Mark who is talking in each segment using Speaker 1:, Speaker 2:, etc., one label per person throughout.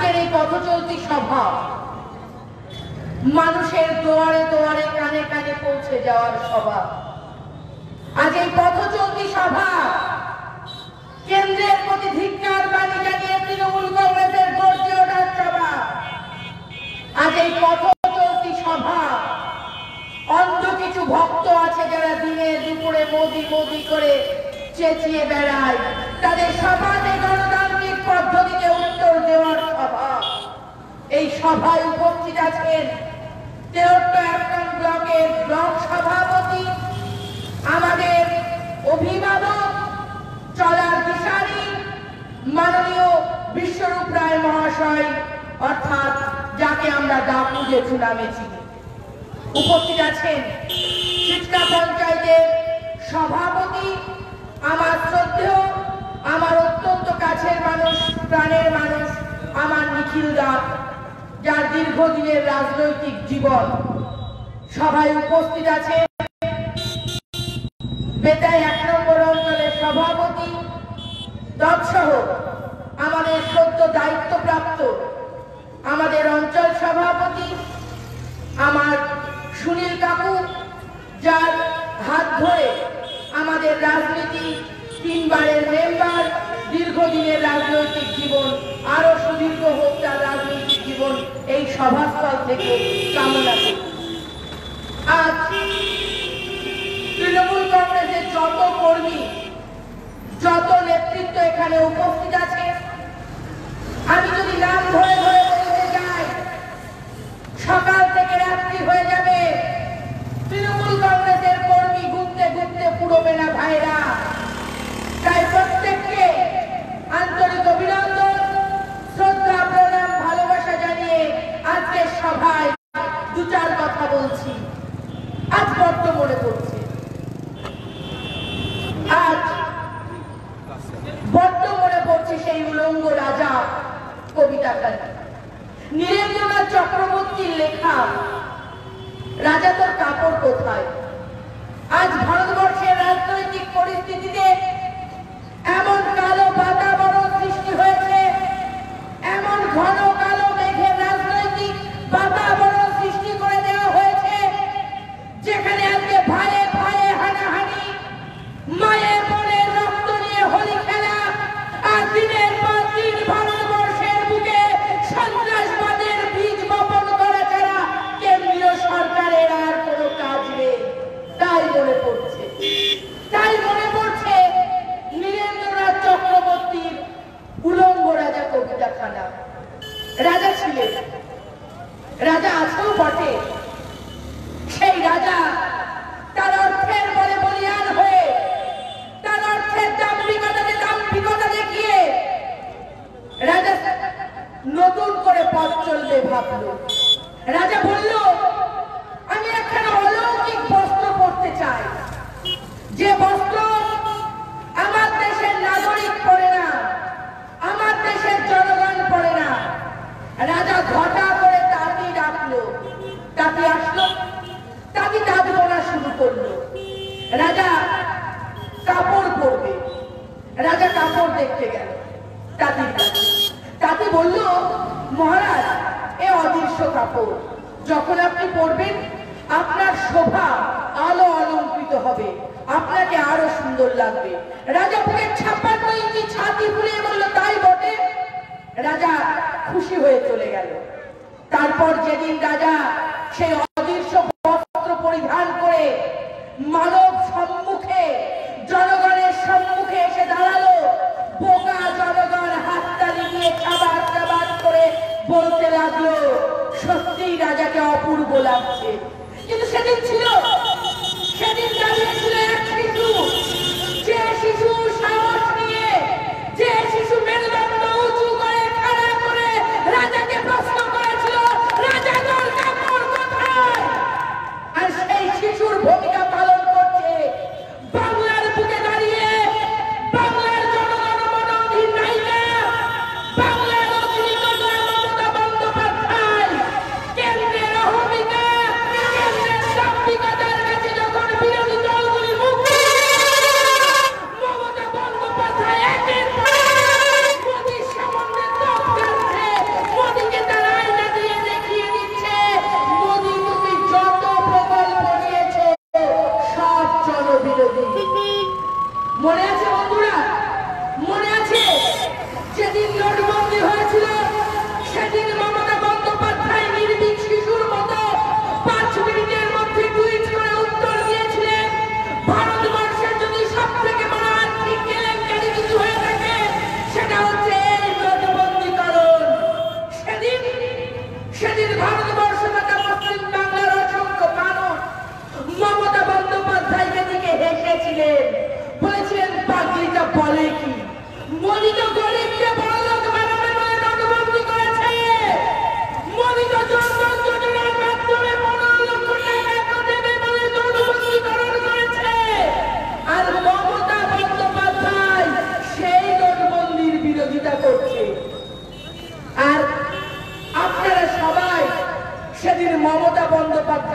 Speaker 1: আজকের এই পথ চলতি সভা মানুষের দুয়ারে দুয়ারে কানে কানে পৌঁছে যাওয়ার সভা। আজ এই পথ চলতি সভা কেন্দ্রের প্রতি ধিক্কার বাণী জানিয়ে তৃণমূল কংগ্রেসের গর্জে ওঠার সভা। আজ এই পথ চলতি সভা অন্ধ কিছু ভক্ত আছে যারা দিনে দুপুরে মোদি মোদি করে চেঁচিয়ে বেড়ায়, তাদের সভাতে গণতান্ত্রিক পদ্ধতিতে উত্তর দেওয়ার সভা। এই সভায় উপস্থিত আছেন ১৩ ব্লকের ব্লক সভাপতি, আমাদের অভিভাবক, চলার দিশারি মাননীয় বিশ্বরূপ রায় মহাশয়, অর্থাৎ যাকে আমরা দাপুজে নামে চিনি। উপস্থিত আছেন চিটকা পঞ্চায়েতের সভাপতি, আমার শ্রদ্ধেয়, আমার অত্যন্ত কাছের মানুষ, প্রাণের মানুষ, আমার নিখিল দা, যার দীর্ঘদিনের রাজনৈতিক জীবন। সভায় উপস্থিত আছে বেতাই ১ নম্বর অঞ্চলের সভাপতি তৎসহ আমাদের সদ্য দায়িত্বপ্রাপ্ত আমাদের অঞ্চল সভাপতি আমার সুনীল কাকু, যার হাত ধরে আমাদের রাজনীতি ৩ বারের মেম্বার, দীর্ঘদিনের রাজনৈতিক জীবন আরো সুদীর্ঘ হোক তার রাজনৈতিক জীবন, এই সভাস্থল থেকে কামনা করি। আজ তৃণমূল কংগ্রেসের যত কর্মী, যত নেতৃত্ব এখানে উপস্থিত আছে, আমি যদি নাম ধরে ধরে বলতে যাই সকাল থেকে রাত্রি হয়ে যাবে। তৃণমূল কংগ্রেসের কর্মী ঘুরতে ঘুরতে পুরোবে না ভাইরা। তাই প্রত্যেককে আন্তরিক অভিনন্দন, শ্রদ্ধা, প্রণাম, ভালোবাসা জানিয়ে আজকের সভায় ২-৪ কথা বলছি। আজ বড্ড মনে পড়ছে, আজ বড্ড মনে পড়ছে সেই উলঙ্গ রাজা কবিতাটা, নীরেন্দ্রনাথ চক্রবর্তীর লেখা রাজা তোর কাপড় কোথায়। আজ ভারতবর্ষের রাজনৈতিক পরিস্থিতিতে এমন কালো বাতাবরণ সৃষ্টি হয়েছে, এমন ঘন কালো মেঘের রাজনৈতিক বাতাবরণ সৃষ্টি করে দেওয়া হয়েছে, যেখানে আজকে ভাইয়ে ভাইয়ে হানাহানি, মায়ে মনে রক্ত নিয়ে হোলি খেলা, আর দিনের পর দিন ভারতবর্ষের বুকে সন্ত্রাসবাদের বীজ বপন করা ছাড়া কেন্দ্রীয় সরকারের আর কোনো কাজ নেই। তাই মনে পড়ছে, তাই মনে পড়ছে নীরেন্দ্রনাথ চক্রবর্তীর উলঙ্গ রাজা কবিতাখানা। রাজা ছিলেন, রাজা আছেও বটে। সেই রাজা তার অর্থের বলে বলিয়ান হয়ে, তার অর্থের দাম্ভিকতা দেখিয়ে রাজা নতুন করে পথ চলবে ভাবল। রাজা বলল, আমি একখানা অলৌকিক বস্ত্র পরতে চাই, যে বস্ত্র আমার দেশের নাগরিক পরে না, আমার দেশের জনগণ পরে না। রাজা ঘটা করে তাঁতি ডাকলো, তাঁতি আসলো, তাঁতি তাঁত বোনা শুরু করলো। রাজা কাপড় পরবে, রাজা কাপড় দেখতে গেল তাঁতির কাছে। তাঁতি বলল, মহারাজ, এ অদৃশ্য কাপড়, যখন আপনি পরবেন আপনার শোভা আলো অলঙ্কৃত হবে, আপনাকে আরো সুন্দর লাগবে। রাজা বুকের ৫৬ ইঞ্চি ছাতি ফুলিয়ে বলল, তাই বটে। রাজা খুশি হয়ে চলে গেল। তারপর যেদিন রাজা সেই অদৃশ্য বস্ত্র পরিধান করে মানব সম্মুখে, জনগণের সম্মুখে এসে দাঁড়ালো, বোকা জনগণ হাততালি দিয়ে চাবাত চাবাত করে বলতে লাগলো, সত্যিই রাজাকে অপূর্ব লাগছে। কিন্তু সেদিন ছিল, সেদিন দাঁড়িয়েছিল এক শিশু, যে শিশু সাহস নিয়ে, যে শিশু মেরুদণ্ড উঁচু করে খাড়া করে রাজাকে প্রশ্ন করেছিল, রাজা তোর কাপড় কোথায়। আর সেই শিশুর ভূমিকা পালন করছে বাংলার বুকে দাঁড়িয়ে বাংলার জনগণ মনোধীন নায়িকা, বাংলার রজনীগন্ধা মমতা বন্দ্যোপাধ্যায়। কেন্দ্রের অহমিকা, কেন্দ্রের দাম্ভিকতার কাছে যখন বিরোধী দলগুলি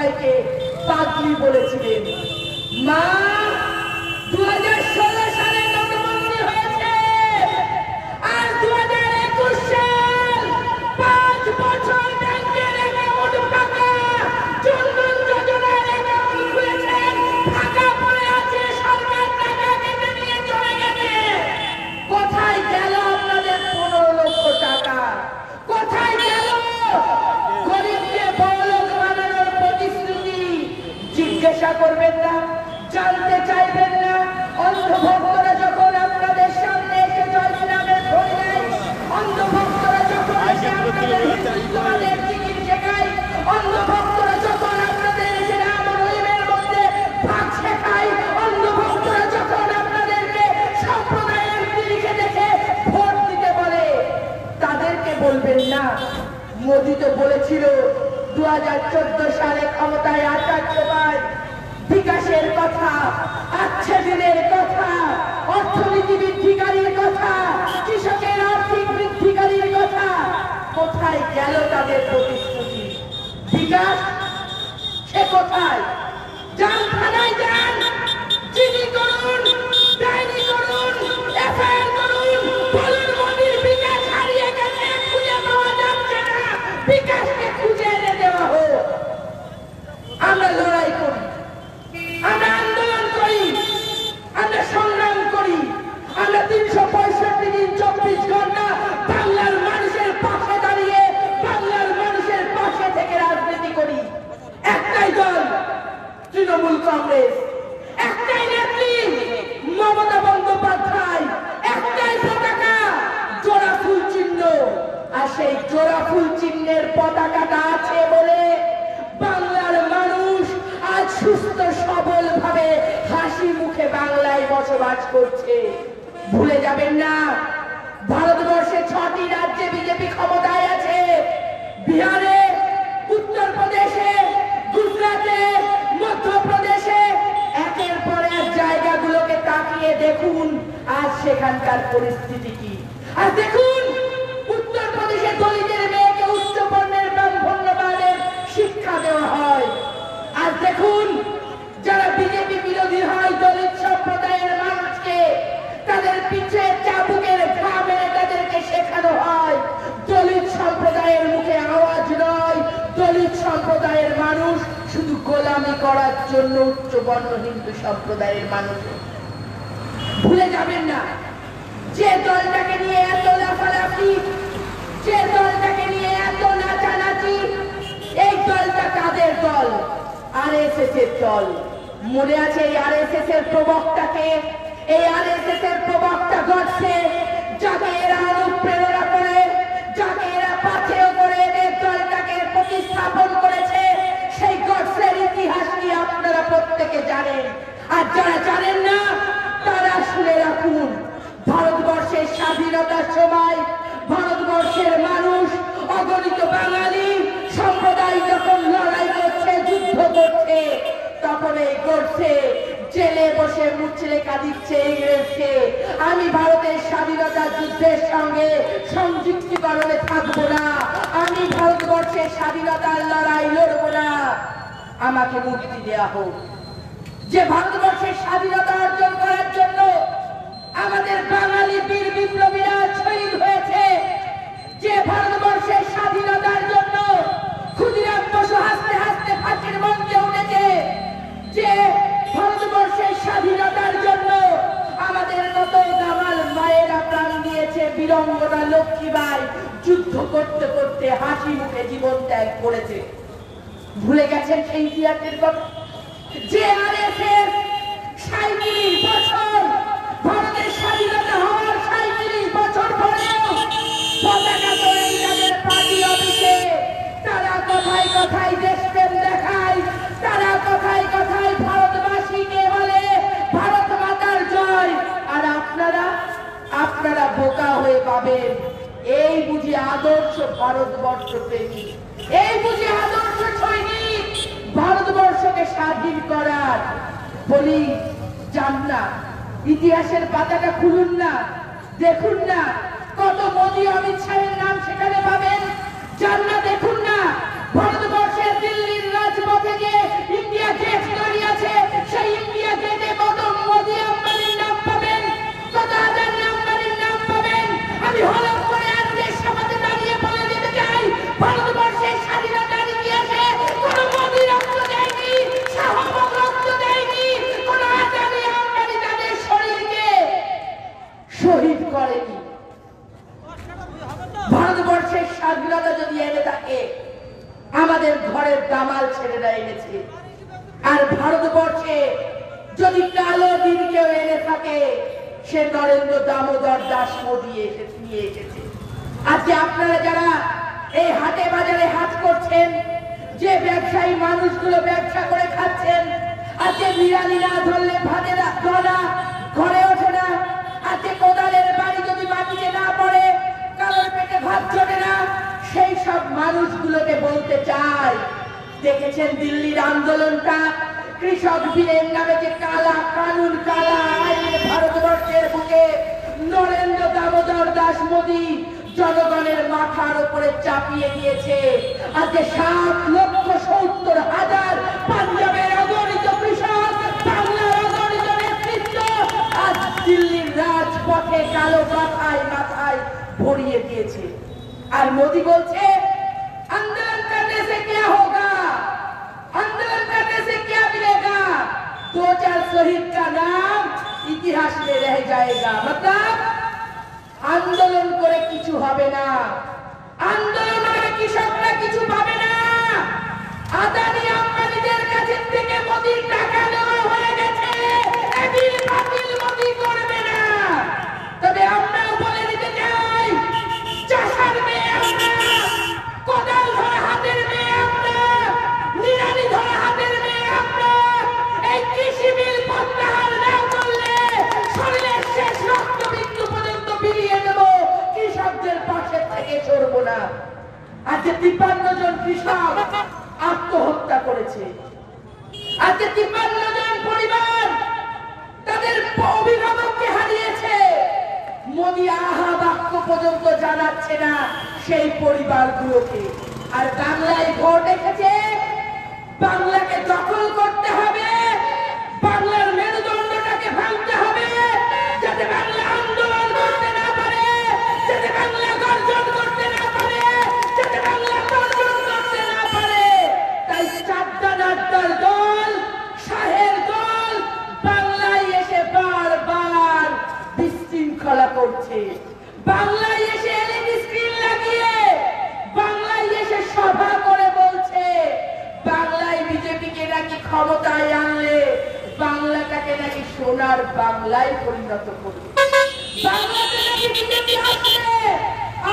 Speaker 1: বন্দ্যোপাধ্যায়কে পাগলি বলেছিলেন। মা 2016 সালে নোটবন্দি হয়েছে, আর 2021 সাল 5 বছর ব্যাংকের অ্যাকাউন্ট ফাঁকা, জনধন যোজনার অ্যাকাউন্ট খুলেছেন, ফাঁকা পড়ে আছে, সরকার টাকা কেটে নিয়ে চলে গেছে। কোথায় গেল আপনাদের 15 লক্ষ টাকা? কোথায় গেল গরিবকে বড়লোক বানানোর প্রতিশ্রুতি? জিজ্ঞাসা করবেন না, জানতে চাইবেন না? অন্ধভক্তরা যখন আপনাদের সামনে এসে জয় শ্রীরামের ধ্বনি দেয়, অন্ধভক্তরা যখন এসে আপনাদের হিন্দুত্ববাদের জিকির শেখায়, অন্ধভক্তরা যখন আপনাদের এসে রাম রহিমের মধ্যে ভাগ শেখায়, অন্ধভক্তরা যখন আপনাদেরকে সম্প্রদায়ের দিকে দেখে ভোট দিতে বলে, তাদেরকে বলবেন না মোদি তো বলেছিল 2014 সালে ক্ষমতায় আসার সময় বিকাশের কথা, আচ্ছা দিনের কথা, অর্থনীতি বৃদ্ধিকারীর কথা, কৃষকের আর্থিক বৃদ্ধিকারীর কথা। কোথায় গেল তাদের প্রতিশ্রুতি? বিকাশ সে কোথায়? যান থানায় যান, চিঠি করুন, ডায়েরি করুন, এফআইআর করুন, বলুন মোদির বিকাশ হারিয়ে গেছে, খুঁজে পাওয়া যাচ্ছে না, বিকাশকে খুঁজে এনে দেওয়া হোক। আমরা লড়াই করি, আমরা আন্দোলন করি, আমরা সংগ্রাম করি, আমরা 365 দিন 24 ঘন্টা বাংলার মানুষের পাশে দাঁড়িয়ে বাংলার মানুষের পাশে থেকে রাজনীতি করি। একটাই দল তৃণমূল কংগ্রেস, একটাই নেত্রী মমতা বন্দ্যোপাধ্যায়, একটাই পতাকা জোড়া ফুল চিহ্ন। আর সেই জোড়া ফুল চিহ্নের পতাকাটা আছে বলে বাংলার মানুষ আজ সুস্থ সবল ভাবে হাসি মুখে বাংলায় বসবাস করছে। ভুলে যাবেন না, ভারতবর্ষে 6টি রাজ্যে বিজেপি ক্ষমতায় আছে। বিহারে, উত্তরপ্রদেশে, গুজরাটে, মধ্যপ্রদেশে, একের পর এক জায়গাগুলোকে তাকিয়ে দেখুন আজ সেখানকার পরিস্থিতি কি। আর দেখুন উত্তরপ্রদেশে দলিতের মেয়েকে উচ্চ বর্ণের ব্রাহ্মণ্যবাদের শিক্ষা দেওয়া হয়। আর দেখুন যারা বিজেপি বিরোধী হয় দলিত সম্প্রদায়ের মানুষকে তাদের পিছে চাবুকের ঘা মেরে তাদেরকে শেখানো হয় দলিত সম্প্রদায়ের মুখে আওয়াজ নয়, দলিত সম্প্রদায়ের মানুষ শুধু গোলামি করার জন্য উচ্চ বর্ণ হিন্দু সম্প্রদায়ের মানুষ। ভুলে যাবেন না, যে দলটাকে নিয়ে এত লাফালাফি, যে দলটাকে নিয়ে এত নাচানাচি, এই দলটা কাদের দল? আরএসএস এর দল। মনে আছে এই আরএসএস এর প্রবক্তাকে? এই আরএসএস এর প্রবক্তা গডসে, যাকে এরা অনুপ্রেরণা করে, যাকে এরা পাথেয় করে এদের দলটাকে প্রতিস্থাপন করেছে, সেই গডসের ইতিহাস কি আপনারা প্রত্যেকে জানেন? আর যারা জানেন না তারা শুনে রাখুন, ভারতবর্ষের স্বাধীনতার সময় ভারতবর্ষের মানুষ অগণিত বাঙালি সম্প্রদায় যখন লড়াই করছে, যুদ্ধ করছে, তখন এই করছে জেলে বসে মুচলেকা দিচ্ছে ইংরেজকে, আমি ভারতের স্বাধীনতা যুদ্ধের সঙ্গে সংযুক্তিকরণে থাকবো না, আমি ভারতবর্ষের স্বাধীনতার লড়াই লড়বো না, আমাকে মুক্তি দেওয়া হোক। যে ভারতবর্ষের স্বাধীনতা অর্জন করার জন্য আমাদের বাঙালি বীর বিপ্লবীরা শহীদ হয়েছে, যে ভারতবর্ষের স্বাধীনতার জন্য ক্ষুদিরাম বসু হাসতে হাসতে ফাঁসির মঞ্চে উঠেছে, যে ভারতবর্ষের স্বাধীনতার জন্য আমাদের মতো দামাল মায়েরা প্রাণ দিয়েছে, বীরঙ্গনা লক্ষ্মীবাই যুদ্ধ করতে করতে হাসি মুখে জীবন ত্যাগ করেছে। ভুলে গেছেন সেই ইতিহাসের কথা? যে আরএসএস 37 বছর ভারতের স্বাধীনতা হওয়ার 37 বছর পরেও পতাকা তোলে তাদের পার্টি অফিসে, তারা কথায় কথায় দেশপ্রেম দেখায়, তারা কথায় কথায় ভারতবাসীকে বলে ভারত মাতার জয়। আর আপনারা বোকা হয়ে পাবেন এই বুঝি আদর্শ ভারতবর্ষ প্রেমী, এই বুঝি আদর্শ সৈনিক ভারতবর্ষকে স্বাধীন করার। বলি যান না, ইতিহাসের পাতাটা খুলুন না, দেখুন না কত মোদি অমিত শাহের নাম সেখানে পাবেন। যান না, দেখুন না ভারতবর্ষের দিল্লির রাজপথে গিয়ে বাকের স্বাধীনতা যদি এনে থাকে আমাদের ঘরের দামাল ছেলেরা এনেছে। আর ভারতবর্ষে যদি কালো দিন কেউ এনে থাকে সে নরেন্দ্র দামোদর দাস মোদী নিয়ে এসেছে। আজকে আপনারা যারা এই হাটে বাজারে হাট করছেন, যে ব্যবসায়ী মানুষগুলো ব্যবসা করে খাচ্ছেন, আজকে বিরিয়ানি না ধরলে ভাতের ধরা ঘরে ওঠে না, আজকে কোদালের বাড়ি যদি মাটিতে না পড়ে কারোর পেটে ভাত জোটে না, সেই সব মানুষগুলোকে বলতে চাই, দেখেছেন দিল্লির আন্দোলনটা, কৃষক বীরের নামে যে কালা কানুন কালা আইন ভারতবর্ষের বুকে নরেন্দ্র দামোদর দাস মোদী জনগণের মাথার উপরে চাপিয়ে দিয়েছে। আজকে 7,70,000 পাঞ্জাবের অগণিত কৃষক, বাংলার অগণিত নেতৃত্ব আজ দিল্লির রাজপথে কালো মাথায় ভরিয়ে দিয়েছে। আর মোদী বলছে আন্দোলন করনে সে क्या होगा, आंदोलन करने से क्या मिलेगा, 2-4 शहीद का नाम इतिहास में रह जाएगा। मतलब আন্দোলন করে কিছু হবে না, আন্দোলন করে কৃষকরা কিছু পাবে না। আদানি আম্বানিদের কাছে থেকে মোদির টাকা নেওয়া হয়ে গেছে, এবিল বাতিল মোদি করবে না। তবে আমরা বলে দিতে চাই, চাষার মেয়ে আমরা, কোদাল ধরা হাতের মেয়ে আমরা, নিরানি ধরা হাতের মেয়ে আমরা, এই কৃষি বিল প্রত্যাহার না করলে শরীরের শেষ রক্তবিন্দু পর্যন্ত বিলিয়ে দেব, কৃষকদের পাশে থেকে সরব না। আজকে 53 জন কৃষক আত্মহত্যা করেছে, আজকে 53 জন পরিবার তাদের অভিভাবককে হারিয়েছে। মোদী আহা বাক্য পর্যন্ত জানাচ্ছে না সেই পরিবারগুলোকে। আর বাংলায় ভোট এসেছে, বাংলাকে দখল করতে হবে, বাংলার মেরুদণ্ডটাকে ভাঙতে হবে, যাতে বাংলা আন্দোলন করতে না পারে, যাতে বাংলা গর্জন করতে না পারে, যাতে বাংলা গর্জন করতে না পারে। তাই চারটা নাট্টার দল, শাহের দল বাংলায় এসে বারবার বিশৃঙ্খলা করছে, বাংলায় এসে এলইডি স্ক্রিন লাগিয়ে, বাংলায় এসে সভা করে বলছে বাংলায় বিজেপিকে নাকি ক্ষমতায় আনলে বাংলাটাকে নাকি সোনার বাংলায় পরিণত করবে, বাংলাতে নাকি বিজেপি আসলে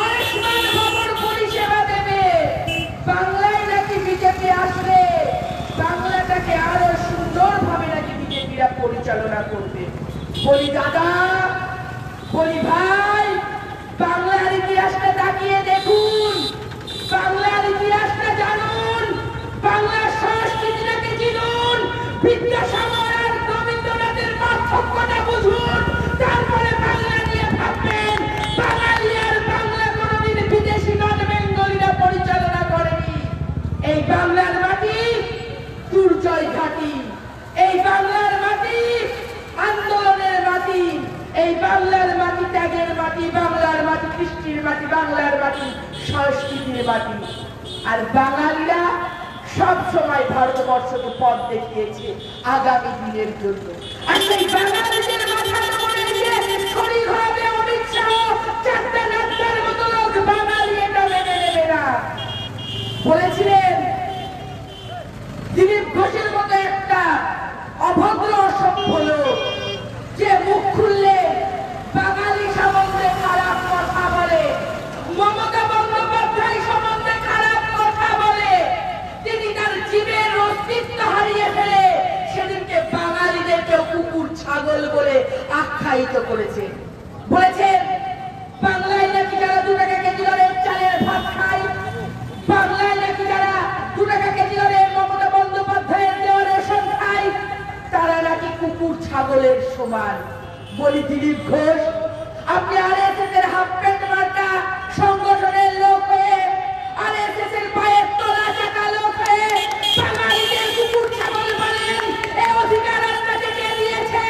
Speaker 1: আয়ুষ্মান ভবন পরিষেবা দেবে, বাংলায় নাকি বিজেপি আসলে বাংলাটাকে আরো সুন্দরভাবে নাকি বিজেপিরা পরিচালনা করবে। বলি দাদা, বলি ভাই, বাংলার ইতিহাসটা তাকিয়ে দেখুন, বাংলার ইতিহাসটা জানুন, বাংলার সংস্কৃতিটাকে চিনুন, বিদ্যাসাগর আর রবীন্দ্রনাথের পার্থক্যটা বুঝুন, তারপরে বাংলা নিয়ে ভাববেন। বাঙালি আর বাংলা কোনোদিন বিদেশি নন বেঙ্গলিরা পরিচালনা করেনি। এই বাংলার মাটি দুর্জয় ঘাটি, এই বাংলার মাটি আন্দোলনের মাটি, এই বাংলার মাটি ত্যাগের মাটি, বাংলার মাটি কৃষ্টির মাটি, বাংলার মাটি সংস্কৃতির মাটি। আর বাঙালিরা সব সময় ভারতবর্ষকে পথ দেখিয়েছে আগামী দিনের জন্য। আর সেই বাঙালিদের মাথার উপরে এসে শরীর হবে অমিত শাহ, চারটা নাট্যার মতো লোক বাঙালি এটা মেনে নেবে না। বলেছিলেন দিলীপ ঘোষের মতো একটা অভদ্র অসভ্য লোক, যে মুখ খুললে বাঙালি সম্বন্ধে খারাপ কথা বলে, মমতা বন্দ্যোপাধ্যায় সম্বন্ধে খারাপ কথা বলে, তিনি তার জীবের অস্তিত্ব হারিয়ে ফেলে সেদিনকে বাঙালিদেরকে কুকুর ছাগল বলে আখ্যায়িত করেছে। বলেছেন বাংলায় নাকি যারা 2 টাকা কেজি দরের চালের ভাত খায়, বাংলায় নাকি যারা 2 টাকা কেজি দরের মমতা বন্দ্যোপাধ্যায়ের দেওয়া রেশন খায়, তারা নাকি কুকুর ছাগলের সমান। বলি দিলীপ ঘোষ, আপনি আরএসএস এর হাফ প্যান্ট মার্কা সংগঠনের লোক হয়ে, আরএসএস এর পায়ের তলা চাকা লোক হয়ে বাঙালিদের কুকুর ছাগল বলেন, এই অধিকার আপনাকে কে দিয়েছে?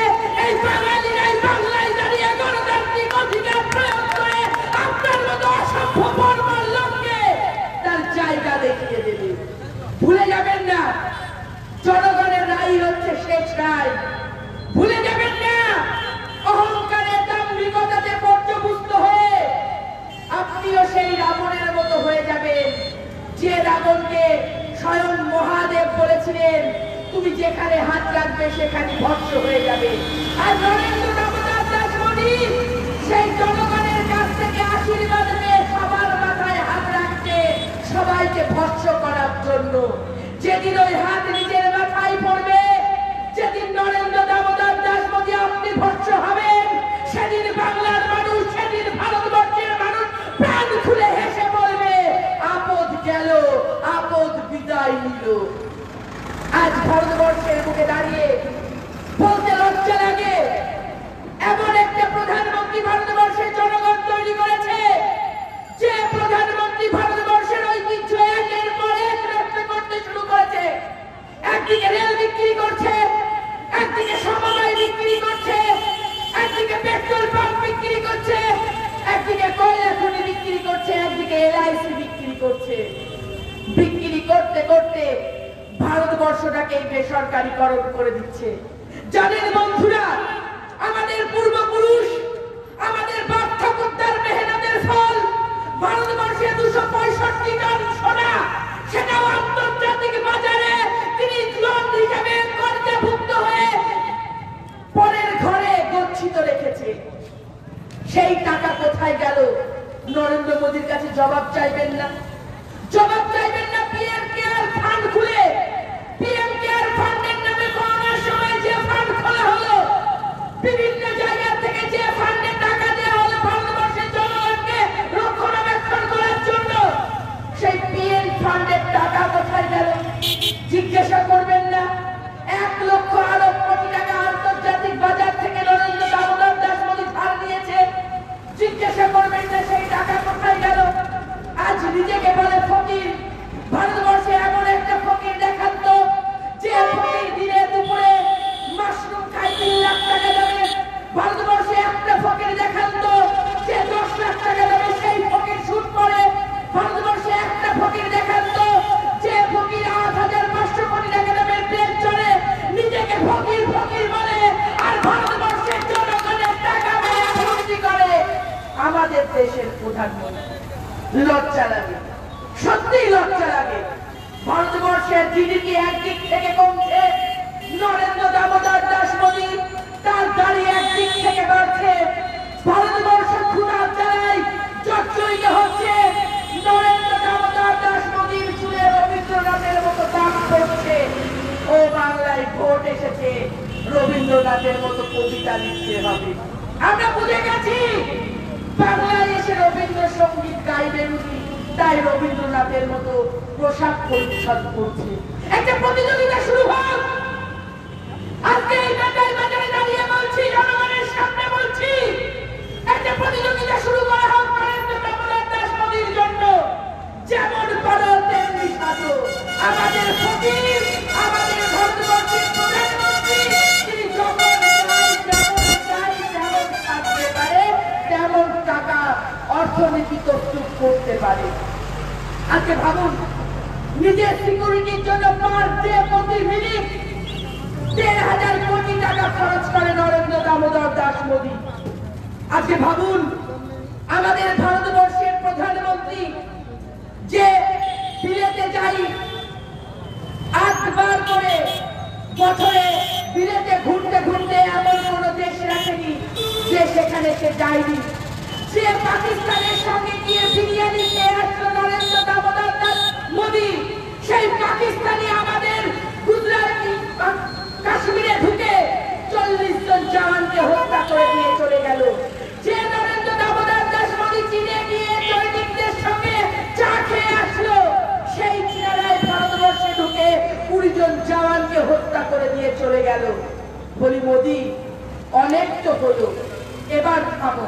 Speaker 1: এই বাঙালিরাই বাংলায় দাঁড়িয়ে গণতান্ত্রিক অধিকার প্রয়োগ করে আপনার মতো অসভ্য বর্বর লোককে তার জায়গা দেখিয়ে দেবে। ভুলে যাবেন না, জনগণের রায় হচ্ছে শেষ রায়। ভুলে যাবেন না, অহংকারের দাম্ভিকতাতে পর্যবসিত যে রাবণকে স্বয়ং মহাদেব বলেছিলেন তুমি যেখানে হাত রাখবে সেখানে ভস্ম হয়ে যাবে। আর নরেন্দ্র দামোদর দাস মোদী সেই জনগণের কাছ থেকে আশীর্বাদ নিয়ে সবার মাথায় হাত রাখতে সবাইকে ভস্ম করার জন্য। যেদিন ওই হাত নিজের মাথায় পড়বে, যেদিন নরেন্দ্র দামোদর দাস মোদী আপনি ভস্ম হবেন, সেদিন বাংলার মানুষ, সেদিন ভারতবর্ষের মানুষ প্রাণ খুলে হেসে বলবে আপদ গেল, আপদ বিদায় নিল। আজ ভারতবর্ষের বুকে দাঁড়িয়ে বলতে লজ্জা লাগে, এমন একটা প্রধানমন্ত্রী ভারতবর্ষের জনগণ তৈরি করেছে যে প্রধানমন্ত্রী ভারতবর্ষের ঐতিহ্য একের পর এক নষ্ট করতে শুরু করেছে। একদিকে রেল বিক্রি করছে, একদিকে সমবায় বিক্রি করছে, একদিকে পেট্রোল পাম্প বিক্রি করছে, একদিকে কয়লা খনি বিক্রি করছে, একদিকে LIC বিক্রি করছে। বিক্রি করতে করতে ভারতবর্ষটাকে বেসরকারীকরণ করে দিচ্ছে। জানেন বন্ধুরা, আমাদের পূর্বপুরুষ, আমাদের বাপ ঠাকুরদার মেহনতের ফল ভারতবর্ষে 265 টন সোনা, সেটাও আন্তর্জাতিক বাজারে তিনি লোন হিসেবে কর্জাভুক্ত হয়ে পরের ঘরে গচ্ছিত রেখেছে। সেই টাকা কোথায় গেল? নরেন্দ্র মোদীর কাছে জবাব চাইবেন না? জবাব চাইবেন না? পিএম কেয়ার ফান্ড খুলে, পিএম কেয়ার ফান্ডের নামে করোনার সময় যে ফান্ড খোলা হলো, বিভিন্ন জায়গা থেকে যে ফান্ডে টাকা দেওয়া হলো ভারতবর্ষের জনগণকে রক্ষণাবেক্ষণ করার জন্য, সেই পিএম ফান্ডের টাকা কোথায় গেল? জিজ্ঞাসা করবেন না? 1 লক্ষ আরব কোটি টাকা আন্তর্জাতিক বাজার থেকে নরেন্দ্র দামোদর দাস মোদী ধার নিয়েছে। জিজ্ঞাসা করবেন না সেই টাকা কোথায় গেল? আজ নিজেকে বলে ফকির। ভারতবর্ষে এমন একটা ফকির দেখান তো, যে ফকির দিনে দুপুরে মাশরুম খায় 3 লাখ টাকা দেবে। ভারতবর্ষে একটা ফকির দেখান তো, যে 10 লাখ টাকা দেবে সেই ফকির সুদ করে। ভারতবর্ষে একটা ফকির দেখান তো, যে ফকির 8,500 কোটি টাকা দেবে প্লেন চড়ে, নিজেকে ফকির ফকির বলে আর ভারতবর্ষের জনগণের টাকা মেরে ফুর্তি করে। আমাদের দেশের প্রধানমন্ত্রী, লজ্জা লাগে, সত্যিই লজ্জা লাগে। ভারতবর্ষের জিডিপি একদিক থেকে কমছে, নরেন্দ্র দামোদর দাস মোদী তার দাড়ি একদিক থেকে বাড়ছে। ভারতবর্ষ ক্ষুধার জ্বালায় জর্জরিত হচ্ছে, নরেন্দ্র দামোদর দাস মোদীর চুলে রবীন্দ্রনাথের মতো দাগ পড়ছে। ও বাংলায় ভোট এসেছে, রবীন্দ্রনাথের মতো কবিতা লিখতে হবে। আমরা বুঝে গেছি বাংলায় এসে রবীন্দ্রসঙ্গীত গাইবেন উনি, তাই রবীন্দ্রনাথের মতো পোশাক পরিচ্ছদ করছে। একটা প্রতিযোগিতা শুরু হোক। আজকে এই বাজারে দাঁড়িয়ে বলছি, জনগণের সামনে বলছি, একটা প্রতিযোগিতা শুরু করা হোক নরেন্দ্র দামোদর দাস মোদীর জন্য। যেমন পারো তেমনি সাজো। আমাদের ফকির, আমাদের ভারতবর্ষের প্রধানমন্ত্রী, তিনি যখন যেমন সাজতে পারে তেমন টাকা অর্থনীতি প্রস্তুত করতে পারে। আজকে ভাবুন, নিজের সিকিউরিটির জন্য পার ডে প্রতি মিনিট 1,500 কোটি টাকা খরচ করে নরেন্দ্র দামোদর দাস মোদী। আজকে ভাবুন, আমাদের ভারতবর্ষের প্রধানমন্ত্রী যে বিলেতে যাই 8 বার করে বছরে, বিলেতে ঘুরতে ঘুরতে এমন কোন দেশ রাখেনি যে সেখানে সে যায়নি। সে পাকিস্তানের সঙ্গে গিয়ে বিরিয়ানি খেয়ে আসলো নরেন্দ্র দামোদর দাস মোদী। সেই পাকিস্তানি আমাদের গুজরাটি কাশ্মীরে ঢুকে 40 জন জওয়ানকে হত্যা করে দিয়ে চলে গেল। যে নরেন্দ্র দামোদর দাস মোদী চীনে গিয়ে চৈনিকদের সঙ্গে চা খেয়ে আসলো, সেই চীনারাই ভারতবর্ষে ঢুকে 20 জন জওয়ানকে হত্যা করে দিয়ে চলে গেল। বলি মোদী, অনেক তো হলো, এবার থামো।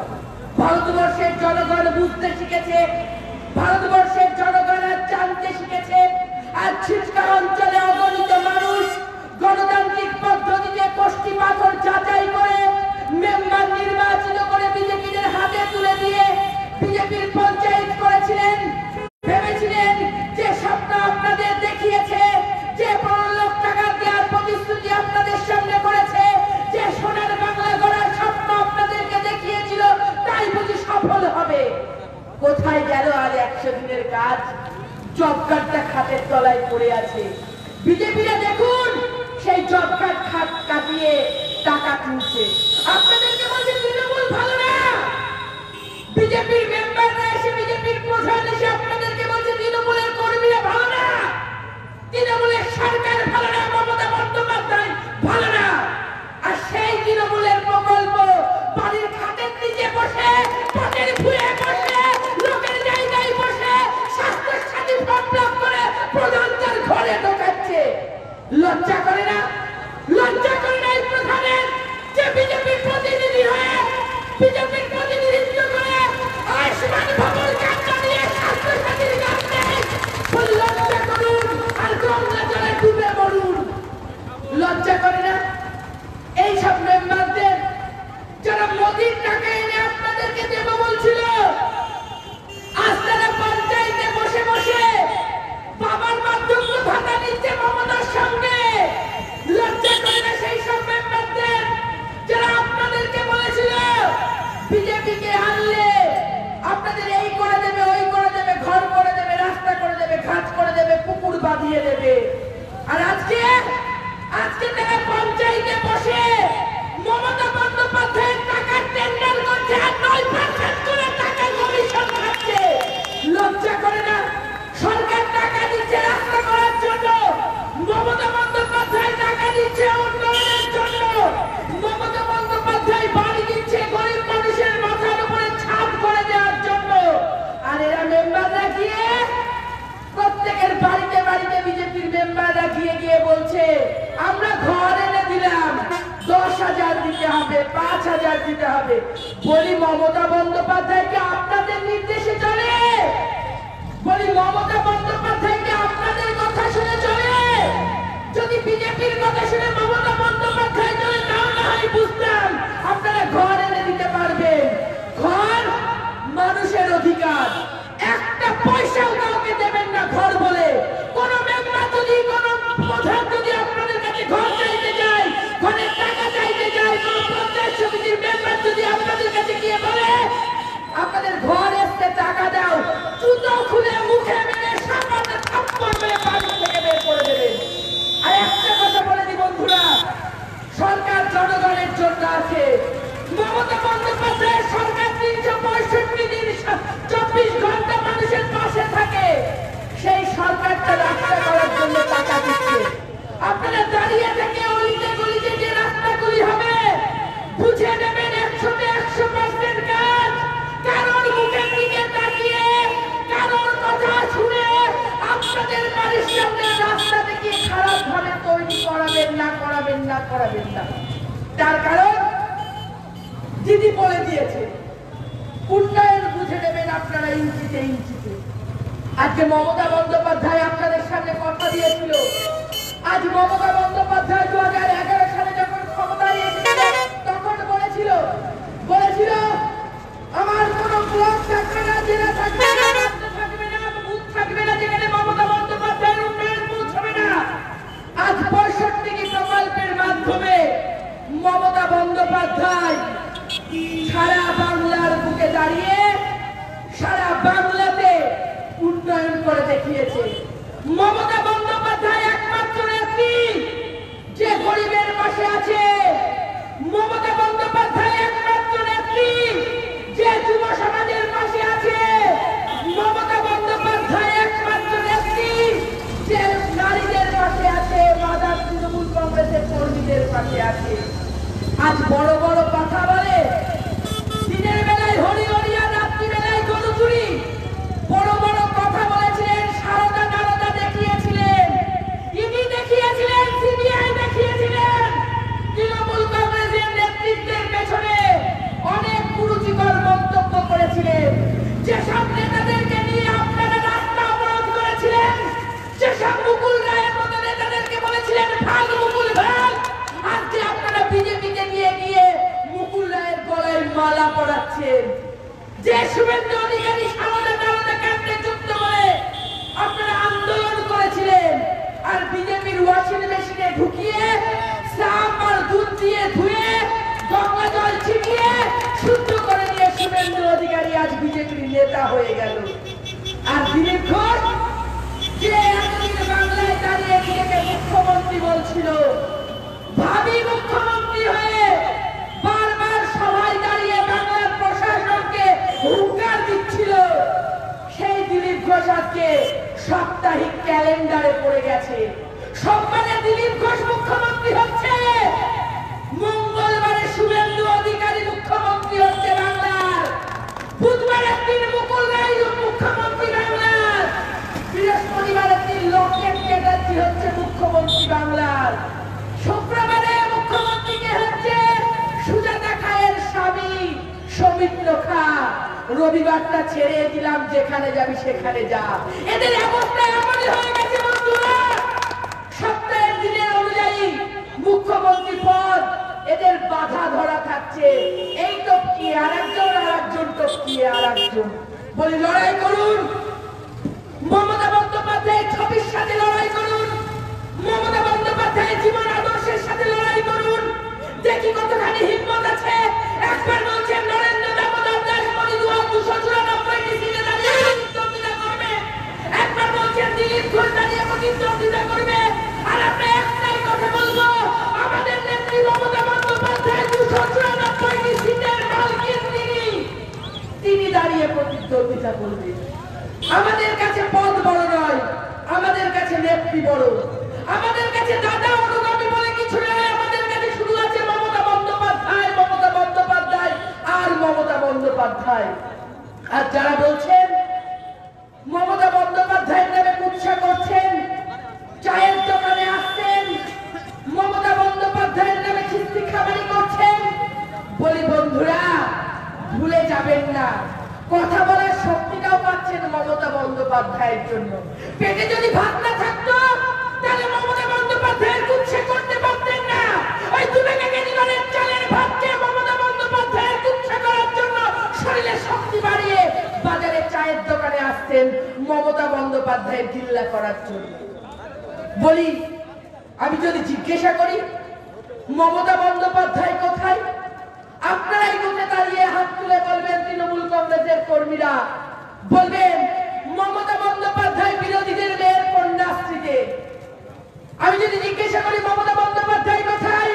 Speaker 1: ভারতবর্ষের জনগণ বুঝতে শিখেছে, ভারতবর্ষের জনগণ আজ জানতে শিখেছে। আজ ছিটকা অঞ্চলে অগণিত মানুষ গণতান্ত্রিক পদ্ধতিতে কোষ্ঠী পাথর যাচাই করে মেম্বার নির্বাচিত করে বিজেপিদের হাতে তুলে দিয়ে বিজেপির পঞ্চায়েত করেছিলেন। ভেবেছিলেন যে স্বপ্ন আপনাদের দেখিয়েছে, যে 15 লাখ টাকা দেওয়ার প্রতিশ্রুতি আপনাদের সামনে করেছে, যে সোনার বাংলা গড়ার স্বপ্ন আপনাদেরকে দেখিয়েছিল, তাই বুঝি সফল হবে। কোথায় গেল আর 100 দিনের কাজ? জব কার্ডটা খাটের তলায় পড়ে আছে। বিজেপিরা দেখুন সেই জব কার্ড খাট কাটিয়ে টাকা তুলছে। আপনাদেরকে বলছে তৃণমূল ভালো না। বিজেপির মেম্বাররা এসে, বিজেপির প্রধান এসে আপনাদেরকে বলছে তৃণমূলের কর্মীরা ভালো না, তৃণমূলের সরকার ভালো না, মমতা বন্দ্যোপাধ্যায় ভালো না। আর সেই তৃণমূলের প্রকল্প বাড়ির খাটের নিচে বসে, পটের ভুঁয়ে বসে, লোকের জায়গায় বসে স্বাস্থ্য সাথী ফর্ম ফিল আপ করে প্রধানদের ঘরে ঢোকাচ্ছে। লজ্জা করে না? লজ্জা করে না এই প্রধানের, যে বিজেপির প্রতিনিধি হয়ে, বিজেপির প্রতিনিধিত্ব করে আয়ুষ্মান ভবন কার্ড নিয়ে স্বাস্থ্য সাথীর কাছে লজ্জা করুন আর গঙ্গা জলে ডুবে মরুন। লজ্জা করে না? এইসব মেম্বারদের যারা মোদির টাকা এনে আপনাদেরকে দেব বলছিল, আজ তারা পঞ্চায়েতে বসে বসে বাবার বার্ধক্য ভাতা নিচ্ছে মমতার সঙ্গে। লজ্জা করে না সেই সব মেম্বারদের যারা আপনাদেরকে বলেছিল বিজেপিকে আনলে আপনাদের এই করে দেবে, ওই করে দেবে, ঘর করে দেবে, রাস্তা করে দেবে, ঘাট করে দেবে, পুকুর বাঁধিয়ে দেবে। আর আজকে তারা পঞ্চায়েতে বসে মমতা বন্দ্যোপাধ্যায়ের টাকা টেন্ডার করছে আর 9% করে টাকা কমিশন খাচ্ছে। লজ্জা করে না? সরকার টাকা দিচ্ছে রাস্তা করার জন্য, মমতা বন্দ্যোপাধ্যায় টাকা দিচ্ছে উন্নয়নের জন্য, মমতা বন্দ্যোপাধ্যায় বাড়ি দিচ্ছে গরিব মানুষের মাথার উপরে ছাদ করে দেওয়ার জন্য। আর এরা মেম্বাররা গিয়ে প্রত্যেকের বাড়িতে বাড়িতে বিজেপির মেম্বাররা গিয়ে গিয়ে বলছে আমরা ঘর এনে দিলাম, 10,000 দিতে হবে, 5,000 দিতে হবে। বলি মমতা বন্দ্যোপাধ্যায়কে আপনাদের নির্দেশে চলে? বলি মমতা বন্দ্যোপাধ্যায়কে আপনাদের কথা শুনে চলে? যদি বিজেপির কথা শুনে মমতা বন্দ্যোপাধ্যায় চলে, তাও না হয় বুঝতাম আপনারা ঘর এনে দিতে পারবেন। ঘর মানুষের অধিকার, একটা পয়সাও কাউকে দেবেন না ঘর বলে। কোন মেম্বার যদি, কোন প্রধান যদি আপনাদের কাছে ঘর চাইতে যায়, ঘরের টাকা চাইতে যায়, কোন পঞ্চায়েত সমিতির মেম্বার যদি আপনাদের কাছে গিয়ে বলে আপনাদের ঘর এসে টাকা দাও, জুতো খুলে মুখে মেরে সামনে থাপ্পড় মেরে বাড়ি থেকে বের করে দেবেন। আর একটা কথা বলে দিই বন্ধুরা, সরকার জনগণের জন্য আছে। মমতা বন্দ্যোপাধ্যায়ের সরকার 365 দিন 24 ঘন্টা মানুষের পাশে থাকে। সেই সরকারটা রাস্তা করার জন্য টাকা দিচ্ছে। আপনারা দাঁড়িয়ে থেকে অলিতে গলিতে যে রাস্তাগুলি হবে বুঝে নেবেন 100% কাজ। কারোর মুখের দিকে তাকিয়ে, কারোর কথা শুনে আপনাদের বাড়ির সামনে রাস্তা থেকে খারাপ ভাবে তৈরি করাবেন না, করাবেন না, করাবেন না। তার কারণ দিদি বলে দিয়েছে উন্নয়ন বুঝে নেবেন আপনারা ইঞ্চিতে ইঞ্চিতে। আজকে মমতা বন্দ্যোপাধ্যায় আপনাদের সামনে কথা দিয়েছিল। আজ মমতা বন্দ্যোপাধ্যায় 2011 সালে যখন ক্ষমতায় এসেছিলেন তখন বলেছিল আমার কোন ব্লক থাকবে না, জেলা থাকবে না, রাজ্য থাকবে না, বুথ থাকবে না যেখানে মমতা বন্দ্যোপাধ্যায়ের উন্নয়ন পৌঁছবে না। আজ 65টি প্রকল্পের মাধ্যমে মমতা বন্দ্যোপাধ্যায় সারা বাংলার বুকে দাঁড়িয়ে সারা বাংলাতে উন্নয়ন করে দেখিয়েছে। মমতা বন্দ্যোপাধ্যায় একমাত্র নেত্রী যে গরিবের পাশে আছে। মমতা বন্দ্যোপাধ্যায় একমাত্র নেত্রী যে যুব সমাজের পাশে আছে। মমতা বন্দ্যোপাধ্যায় একমাত্র নেত্রী যে নারীদের পাশে আছে, মাদার তৃণমূল কংগ্রেসের কর্মীদের পাশে আছে। আজ বড় বড় কথা বলে, দিনের বেলায় হরি হরি আর রাত্রি বেলায় গরু চুরি। বড় বড় কথা বলেছিলেন, সারদা নারদা দেখিয়েছিলেন, ইডি দেখিয়েছিলেন, সিবিআই দেখিয়েছিলেন। তৃণমূল কংগ্রেসের নেতৃত্বের পেছনে অনেক কুরুচিকর মন্তব্য করেছিলেন। যেসব নেতাদেরকে নিয়ে আপনারা রাস্তা অবরোধ করেছিলেন, যেসব মুকুল রায়ের মতো নেতাদেরকে বলেছিলেন ভাগ মুকুল ভাগ, আজকে আপনারা বিজেপিকে নিয়ে গিয়ে মুকুল রায়ের গলায় মালা পরাচ্ছেন। যে শুভেন্দু অধিকারী সারদা নারদা কাণ্ডে যুক্ত হয়ে আপনারা আন্দোলন করেছিলেন, আর বিজেপির ওয়াশিং মেশিনে ঢুকিয়ে সাপ আর দুধ দিয়ে ধুয়ে গঙ্গা জল ছিটিয়ে শুদ্ধ করে নিয়ে শুভেন্দু অধিকারী আজ বিজেপির নেতা হয়ে গেল। আর দিলীপ ঘোষ আজকে সাপ্তাহিক ক্যালেন্ডারে পড়ে গেছে। সোমবারে দিলীপ ঘোষ মুখ্যমন্ত্রী হচ্ছে, মঙ্গলবারে শুভেন্দু অধিকারী মুখ্যমন্ত্রী হচ্ছে বাংলার, বুধবারের দিন মুকুল রায় মুখ্যমন্ত্রী বাংলার, বৃহস্পতিবারের দিন লোকেট চ্যাটার্জি হচ্ছে মুখ্যমন্ত্রী বাংলার, শুক্রবারে মুখ্যমন্ত্রীকে হচ্ছে সুজাতা খায়ের স্বামী সৌমিত্র খা, রবিবারটা ছেড়ে দিলাম যেখানে যাবি সেখানে যা। এদের অবস্থা এমনই হয়ে গেছে বন্ধুরা, সপ্তাহের দিনের অনুযায়ী মুখ্যমন্ত্রী পদ এদের বাধা ধরা থাকছে। এই টপকিয়ে আরেকজন টপকিয়ে আরেকজন। বলি লড়াই করুন, মমতা বন্দ্যোপাধ্যায়ের ছবির সাথে লড়াই করুন, মমতা বন্দ্যোপাধ্যায়ের জীবন আদর্শের সাথে লড়াই করুন, দেখি কতখানি হিম্মত আছে। একবার বলছেন নরেন্দ্র দামোদর দাস মোদী 294টি সিটে দাঁড়িয়ে প্রতিদ্বন্দ্বিতা করবে, একবার বলছেন দিলীপ ঘোষ দাঁড়িয়ে প্রতিদ্বন্দ্বিতা করবে, আর আমরা একটাই কথা বলবো, আমাদের নেত্রী মমতা বন্দ্যোপাধ্যায় 294টি সিটের মালকিন তিনি দাঁড়িয়ে প্রতিদ্বন্দ্বিতা করবেন। আমাদের কাছে পদ বড় নয়, আমাদের কাছে নেত্রী বড়, আমাদের কাছে দাদা অনুগামী বলে কিছু নয়, আমাদের কাছে শুধু আছে মমতা বন্দ্যোপাধ্যায়, মমতা বন্দ্যোপাধ্যায় আর মমতা বন্দ্যোপাধ্যায়। আর যারা বলছেন মমতা বন্দ্যোপাধ্যায়ের নামে কুৎসা করছেন, চায়ের দোকানে আসছেন, মমতা বন্দ্যোপাধ্যায়ের নামে খিস্তি খাবারি করছেন, বলি বন্ধুরা ভুলে যাবেন না, কথা বলার শক্তিটাও পাচ্ছেন মমতা বন্দ্যোপাধ্যায়ের জন্য। পেটে যদি ভাত না থাকতো তাহলে মমতা বন্দ্যোপাধ্যায়ের কুৎসা করতে পারতেন না। ওই 2 টাকা কেজি দরের চালের ভাতকে মমতা বন্দ্যোপাধ্যায়ের কুৎসা করার জন্য শরীরে শক্তি বাড়িয়ে বাজারে চায়ের দোকানে আসতেন মমতা বন্দ্যোপাধ্যায়ের জিল্লা করার জন্য। বলি আমি যদি জিজ্ঞাসা করি মমতা বন্দ্যোপাধ্যায় কোথায়, আপনারাই বুঝে দাঁড়িয়ে হাত তুলে বলবেন, তৃণমূল কংগ্রেসের কর্মীরা বলবেন মমতা বন্দ্যোপাধ্যায় বিরোধীদের মেয়ের কন্যাশ্রীতে। আমি যদি জিজ্ঞাসা করি মমতা বন্দ্যোপাধ্যায় কোথায়,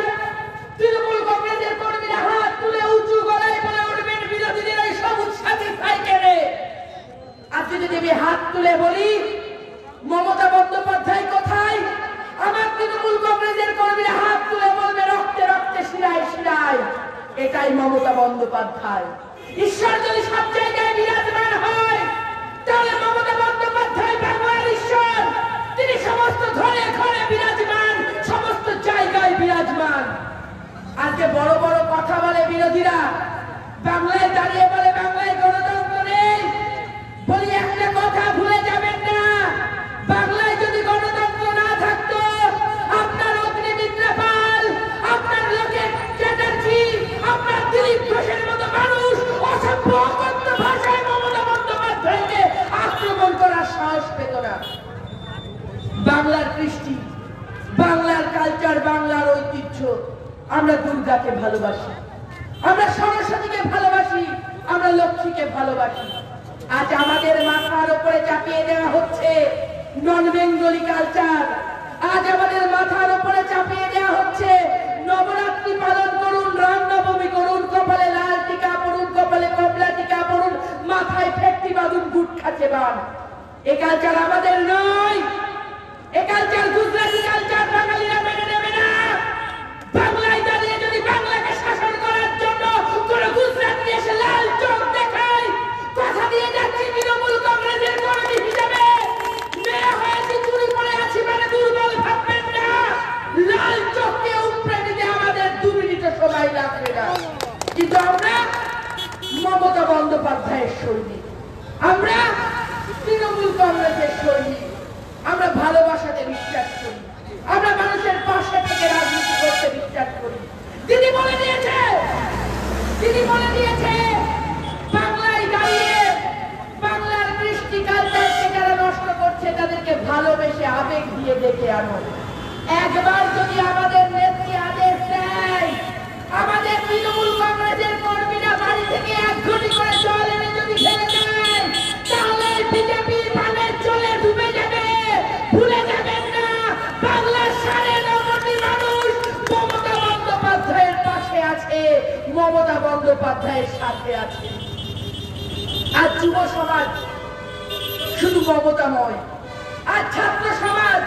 Speaker 1: তৃণমূল কংগ্রেসের কর্মীরা হাত তুলে উঁচু গলায় বলে উঠবেন বিরোধীদের ওই সবুজ সাথী সাইকেলে। আজকে যদি আমি হাত তুলে বলি মমতা বন্দ্যোপাধ্যায় কোথায়, আমার তৃণমূল কংগ্রেসের কর্মীরা হাত তুলে বলবে রক্তে রক্তে শিরায় শিরায় এটাই মমতা বন্দ্যোপাধ্যায়। ঈশ্বর যদি সব জায়গায় বিরাজমান হয় তাহলে মমতা বন্দ্যোপাধ্যায় বাংলার ঈশ্বর, তিনি সমস্ত ঘরে ঘরে বিরাজমান, সমস্ত জায়গায় বিরাজমান। আজকে বড় বড় কথা বলে বিরোধীরা, বাংলায় দাঁড়িয়ে বলে বাংলায় গণতন্ত্র নেই। বলি একটা কথা ভুলে যাবেন না, বাংলায় যদি গণতন্ত্র না থাকতো আপনার অগ্নিমিত্রা পাল, আপনার লোকেট চ্যাটার্জি, আপনার দিলীপ ঘোষের মতো মানুষ অসভ্য অকথ্য ভাষায় মমতা বন্দ্যোপাধ্যায়কে আক্রমণ করার সাহস পেত না। বাংলার কৃষ্টি, বাংলার কালচার, বাংলার ঐতিহ্য, আমরা দুর্গাকে ভালোবাসি, আমরা সরস্বতীকে ভালোবাসি, আমরা লক্ষ্মীকে ভালোবাসি। আজ আমাদের মাথার উপরে চাপিয়ে দেওয়া হচ্ছে নন বেঙ্গলি কালচার, আজ আমাদের মাথার উপরে চাপিয়ে দেওয়া হচ্ছে নবরাত্রি পালন করুন, রামনবমী করুন, কপালে লাল টিকা পড়ুন, কপালে কমলা টিকা পড়ুন, মাথায় ফেটকি বাঁধুন, গুটখা চেবান। এ কালচার আমাদের নয়, এ কালচার গুজরাটি কালচার, বাঙালিরা মেনে নেবে না। বাংলায় দাঁড়িয়ে যদি বাংলাকে শাসন করার জন্য কোন গুজরাটি এসে লাল চোখ দেখায়, কথা দিয়ে যাচ্ছি তৃণমূল কংগ্রেসের কর্মী হিসেবে, মেয়ে হয়েছি চুরি করে আছি মানে দুর্বল ভাববেন না। লাল চোখকে উপড়ে দিতে আমাদের 2 মিনিটও সময় লাগবে না। কিন্তু আমরা মমতা বন্দ্যোপাধ্যায়ের সৈনিক, আমরা তৃণমূল কংগ্রেসের সৈনিক, আমরা ভালোবাসাতে বিশ্বাস করি, আমরা মানুষের পাশে থেকে রাজনীতি করতে বিশ্বাস করি। দিদি বলে দিয়েছে, দিদি বলে দিয়েছে বাংলায় দাঁড়িয়ে বাংলার কৃষ্টি কালচারকে যারা নষ্ট করছে তাদেরকে ভালোবেসে আবেগ দিয়ে ডেকে আনো। একবার যদি আমাদের নেত্রী আদেশ দেয়, আমাদের তৃণমূল কংগ্রেসের কর্মীরা বাড়ি থেকে 1 ঘটি করে জল এনে যদি ফেলে দেয় তাহলে বিজেপি পানের জলে ডুবে যাবে। ভুলে যাবেন না, বাংলার 9.5 কোটি মানুষ মমতা বন্দ্যোপাধ্যায়ের পাশে আছে, মমতা বন্দ্যোপাধ্যায়ের সাথে আছে। আর যুব সমাজ শুধু মমতাময়, আর ছাত্র সমাজ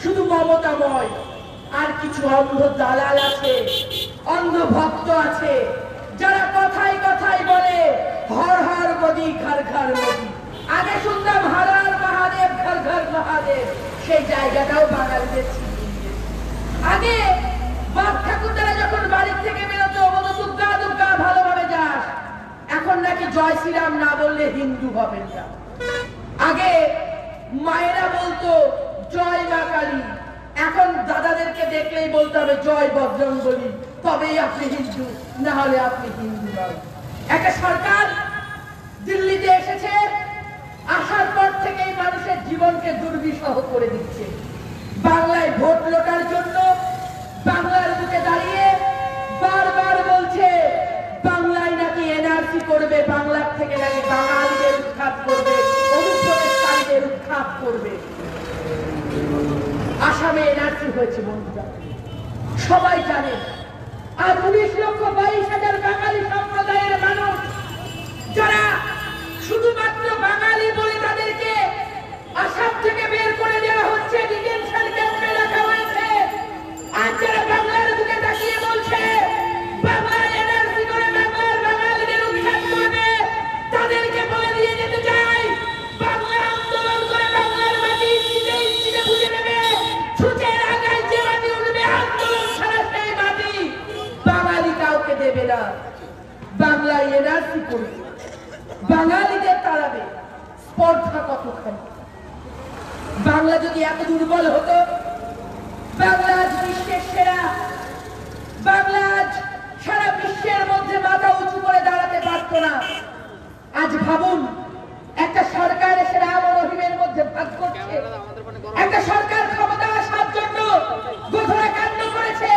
Speaker 1: শুধু মমতাময়। আর কিছু অন্ধ দালাল আছে, অন্ধ ভক্ত আছে, যারা কথায় কথায় বলে হর হর মোদি, ঘর ঘর মোদি। আগে শুনতাম হর হর মহাদেব, ঘর ঘর মহাদেব, সেই জায়গাটাও বাঙালিদের ছিনিয়ে নিয়েছে। আগে বাপ ঠাকুরদারা যখন বাড়ির থেকে বেরোতো বলতো দুর্গা দুর্গা ভালোভাবে যাস, এখন নাকি জয় শ্রীরাম না বললে হিন্দু হবেন না। আগে মায়েরা বলতো জয় মা কালী, এখন দাদাদেরকে দেখলেই বলতে হবে জয় বজরংবলী, তবেই আপনি হিন্দু, না হলে আপনি হিন্দু নয়। একটা সরকার দিল্লিতে এসেছে, আসার পর থেকেই মানুষের জীবনকে দুর্বিষহ করে দিচ্ছে। বাংলায় ভোট লোটার জন্য বাংলার বুকে দাঁড়িয়ে বারবার বলছে বাংলায় নাকি এনআরসি করবে, বাংলার থেকে নাকি বাঙালিদের উৎখাত করবে, অনুপ্রবেশকারীদের উৎখাত করবে। আসামে এনআরসি হয়েছে বন্ধুরা, সবাই জানে। আর 19,22,000 বাঙালি সম্প্রদায়ের মানুষ, যারা শুধুমাত্র বাঙালি বলে তাদেরকে আসাম থেকে বের করে দেওয়া হচ্ছে, ডিটেনশন ক্যাম্পে রাখা হয়েছে। আর যারা বাংলার বুকে তাকিয়ে বলছে বাংলায় এনআরসি করে বাংলার বাঙালিদের উৎখাত করবে, তাদেরকে বলে দিয়ে যেতে চাই বাংলা আন্দোলন করে বাংলার মাটি ইঞ্চিতে ইঞ্চিতে বুঝে নেবে। ছুঁচের আগায় যে মাটি উঠবে, আন্দোলন ছাড়া সেই মাটি বাঙালি কাউকে দেবে না। বাংলায় এনআরসি করবে, বাঙালিদের তাড়াবে, স্পর্ধা কতখানি। বাংলা যদি এত দুর্বল হতো, বাংলা আজ বিশ্বের সেরা, বাংলা আজ সারা বিশ্বের মধ্যে মাথা উঁচু করে দাঁড়াতে পারত না। আজ ভাবুন, একটা সরকার এসে রাম ও রহিমের মধ্যে ভাগ করছে, একটা সরকার ক্ষমতা আসার জন্য গোধরা কাণ্ড করেছে,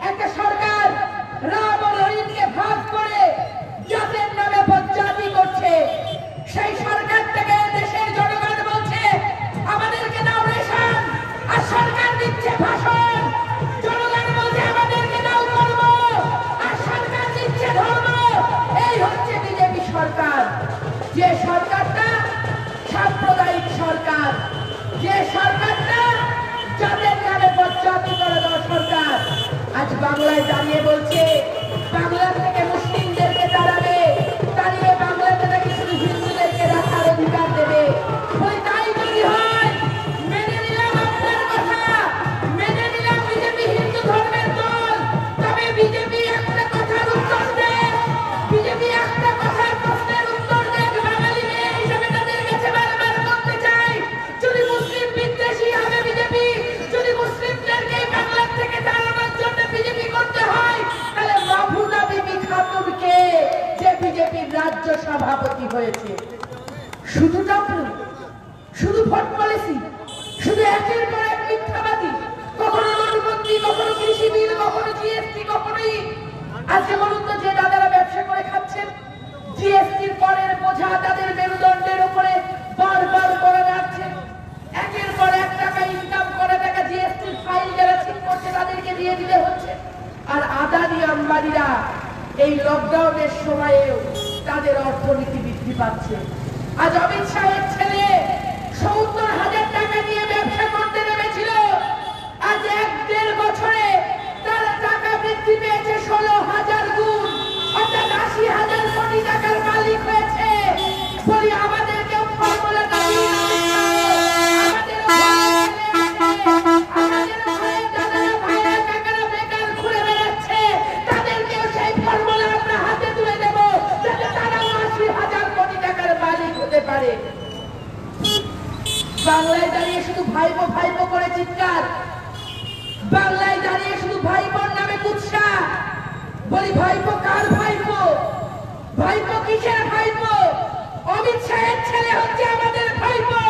Speaker 1: একটা সরকার রাম ও রহিমকে ভাগ করে জাতের নামে বজ্জাতি করছে। সেই সরকার থেকে দেশের জনগণ বলছে আমাদেরকে দাও রেশন, আর সরকার দিচ্ছে ভাষণ। জনগণ বলছে আমাদেরকে দাও কর্ম, আর সরকার দিচ্ছে ধর্ম। এই হচ্ছে বিজেপি সরকার, যে সরকারটা সাম্প্রদায়িক সরকার, যে সরকারটা জাতের নামে বজ্জাতি করে দেওয়া সরকার। আজ বাংলায় দাঁড়িয়ে বলছে বাংলা থেকে মুসলিমদেরকে তাড়াবে, তাড়িয়ে বাংলাতে নাকি শুধু হিন্দুদেরকে রাখার অধিকার দেবে। ওই তাই যদি হয়, মেনে নিলাম আপনার কথা, মেনে নিলাম বিজেপি হিন্দু ধর্মের দল। তবে বিজেপি একটা কথার উত্তর দেয়, বিজেপি একটা কথার প্রশ্নের উত্তর দেয়। বাঙালি মেয়ে হিসেবে তাদের কাছে বারবার করতে চাই, যদি মুসলিম বিদ্বেষী হবে বিজেপি, যদি মুসলিমদেরকে বাংলার থেকে তাড়ানোর জন্য বিজেপি করতে হয়, তাহলে মাহফুজা বিবি খাতুনকে, যে বিজেপির রাজ্য সভাপতি হয়েছে, শুধু চাপড়ি, শুধু ভোট পলিসি, শুধু একের পর এক মিথ্যাবাদী, কখনো নোটবন্দি, কখনো কৃষি বিল, কখনো জিএসটি, কখনোই। আজকে বলুন তো, যে দাদারা ব্যবসা করে খাচ্ছেন, জিএসটির পরের বোঝা তাদের মেরুদণ্ডের উপরে বারবার করে যাচ্ছে। একের পর এক টাকা ইনকাম করে টাকা জিএসটির ফাইল যারা ঠিক করছে তাদেরকে দিয়ে দিতে হচ্ছে। আর আদানি আম্বানিরা এই লকডাউনের সময়েও তাদের অর্থনীতি বৃদ্ধি পাচ্ছে। আজ অমিত শাহের ছেলে 70,000 টাকা নিয়ে ব্যবসা করতে নেমেছিল, আজ 1-1.5 বছরে তার টাকা বৃদ্ধি পেয়েছে 16,000 গুণ, অর্থাৎ 80,000 কোটি টাকার মালিক হয়েছে। বলি আমাদেরকেও ফর্মুলাটা দিয়ে বাংলায় দাঁড়িয়ে শুধু ভাইপো ভাইপো করে চিৎকার, বাংলায় দাঁড়িয়ে শুধু ভাইপোর নামে কুৎসা। বলি ভাইপো কার ভাইপো? ভাইপো কিসের ভাইপো? অমিত শাহের ছেলে হচ্ছে আমাদের ভাইপো,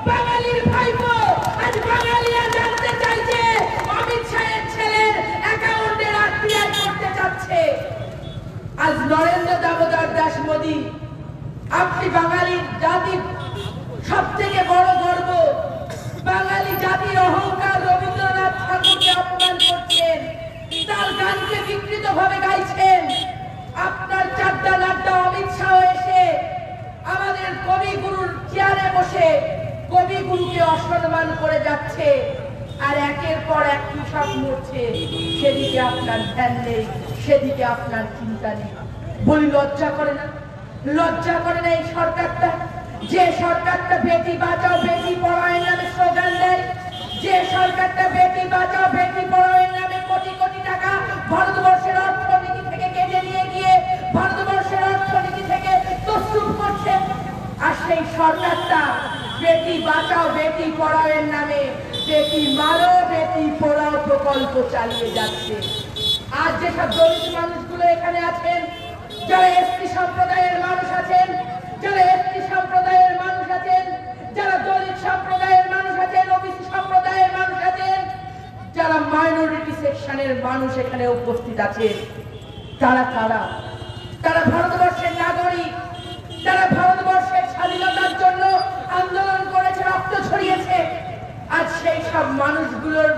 Speaker 1: বাঙালির ভাইপো। আজ বাঙালিরা জানতে চাইছে অমিত শাহের ছেলের অ্যাকাউন্টের আরটিআই করতে চাচ্ছে। আজ নরেন্দ্র দামোদর দাস মোদী, আপনি বাঙালির জাতির সব থেকে বড় গর্ব, বাঙালি জাতির অহংকার রবীন্দ্রনাথ ঠাকুরকে অপমান করছেন, তার গানকে বিকৃত ভাবে গাইছেন। আপনার চাড্ডা নাড্ডা অমিত শাহ এসে আমাদের কবিগুরুর চেয়ারে অসম্মান করে যাচ্ছে আর একের পর এক কৃষক মরছে, সেদিকে আপনার ধ্যান নেই, সেদিকে আপনার চিন্তা নেই। বলি লজ্জা করে না? লজ্জা করে না এই সরকারটা? যে সরকারটা বেটি বাঁচাও বেটি পড়াওয়ের নামে স্লোগান দেয়, যে সরকারটা বেটি বাঁচাও বেটি পড়াওয়ের নামে কোটি কোটি টাকা ভারতবর্ষের অর্থনীতি থেকে কেটে নিয়ে গিয়ে ভারতবর্ষের অর্থনীতি থেকে তছরূপ করছে, আর সেই সরকারটা বেটি বাঁচাও বেটি পড়াওয়ের নামে বেটি মারো বেটি পড়াও প্রকল্প চালিয়ে যাচ্ছে। আজ যেসব দলিত মানুষগুলো এখানে আছেন, যারা এসটি সম্প্রদায়ের মানুষ আছেন, যারা এসটি সম্প্রদায়ের মানুষ আছেন, যারা দলিত সম্প্রদায়ের মানুষ আছেন, ওবিসি সম্প্রদায়ের মানুষ আছেন, যারা মাইনরিটি সেকশনের মানুষ এখানে উপস্থিত আছে, তারা কারা? তারা ভারতবর্ষের নাগরিক, তারা ভারতবর্ষের স্বাধীনতার জন্য আন্দোলন করেছে, রক্ত ছড়িয়েছে। আজ সেই সব মানুষগুলোর